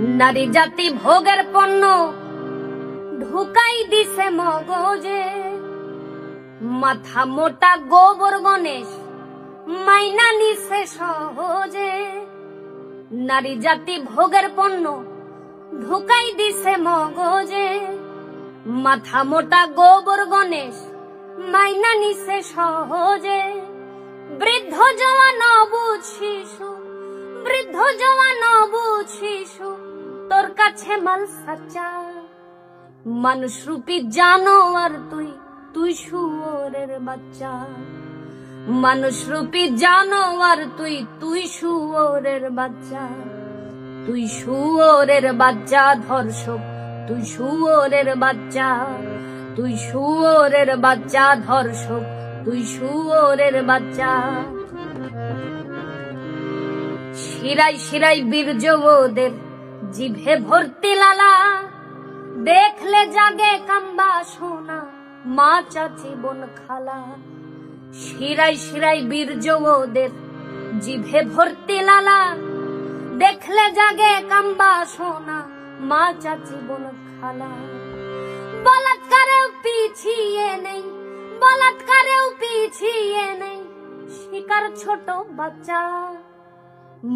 নারী জাতি ভোগের পণ্য ঢুকাই দিছে মগজে। মাথা মোটা গোবর গণেশ মাইনা নিছে সহজে। নারী জাতি ভোগের পণ্য ঢুকাই দিছে মগজে। মাথা মোটা গোবর গণেশ মাইনা নিছে সহজে। বৃদ্ধ জওয়ান অবুঝ শিশু, বৃদ্ধ জওয়ান অবুঝ শিশু, তোর কাছে মাল সাচ্চা। মানুষ রূপী জানোয়ার তুই, তুই শুয়োরের বাচ্চা। মানুষ রূপী জানোয়ার তুই, তুই শুয়োরের বাচ্চা। তুই শুয়োরের বাচ্চা ধর্ষক, তুই শুয়োরের বাচ্চা। তুই শুয়োরের বাচ্চা ধর্ষক, তুই শুয়োরের বাচ্চা। শিরাই শিরাই বীর্য ওদের জিভে ভর্তি লালা। দেখলে জাগে কাম্বা সোনা মা চাচি বোন খালা। শিরাই শিরাই বীর্য ওদের জিভে ভর্তি লালা। দেখলে জাগে কাম্বা সোনা মা চাচি বোন খালা। বলাৎকারেও পিছিয়ে নেই, বলাৎকারেও পিছিয়ে নেই শিকার ছোট বাচ্চা।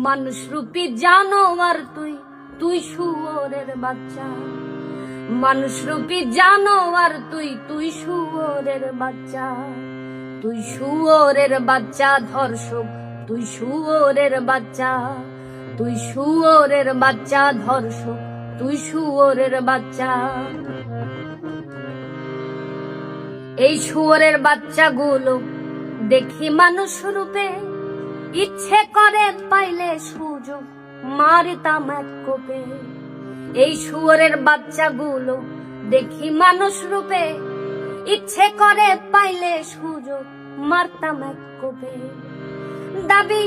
মানুষ রূপী জানোয়ার তুই, তুই শুয়োরের বাচ্চা। মানুষ রূপী জানোয়ার তুই, তুই শুয়োরের বাচ্চা। তুই শুয়োরের বাচ্চা ধর্ষক, তুই শুয়োরের বাচ্চা। তুই শুয়োরের বাচ্চা ধর্ষক, তুই শুয়োরের বাচ্চা। এই শুয়োরের বাচ্চাগুলো দেখি মানুষ রূপে। ইচ্ছে করে পাইলে সুযোগ মারিতাম এক কোপে। এই শুয়োরের বাচ্চাগুলো দেখি মানুষ রূপে। ইচ্ছে করে পাইলে সুযোগ মারতাম এক কোপে। দাবি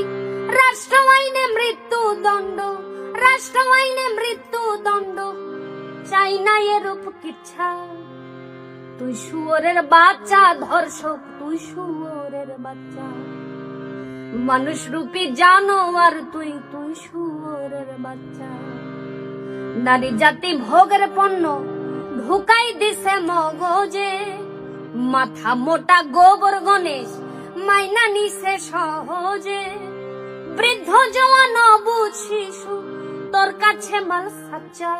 রাষ্ট্র আইনে মৃত্যুদণ্ড, রাষ্ট্র আইনে মৃত্যুদণ্ড, চাই না এরূপ কিচ্ছা। তুই শুয়োরের বাচ্চা ধর্ষক, তুই শুয়োরের বাচ্চা। মানুষ রূপী জানোয়ার তুই, তুই শুয়োরের বাচ্চা। নারী জাতি ভোগের পণ্য ঢুকাই দিছে মগজে। মাথা মোটা গোবর গণেশ মাইনা নিছে সহজে। বৃদ্ধ জওয়ান অবুঝ শিশু, তোর কাছে মাল সাচ্চা।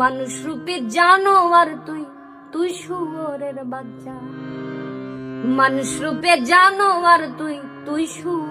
মানুষ রূপী জানোয়ার তুই, তুই শুয়োরের বাচ্চা। মানুষ রূপে জানোয়ার তুই, তুই শুয়োরের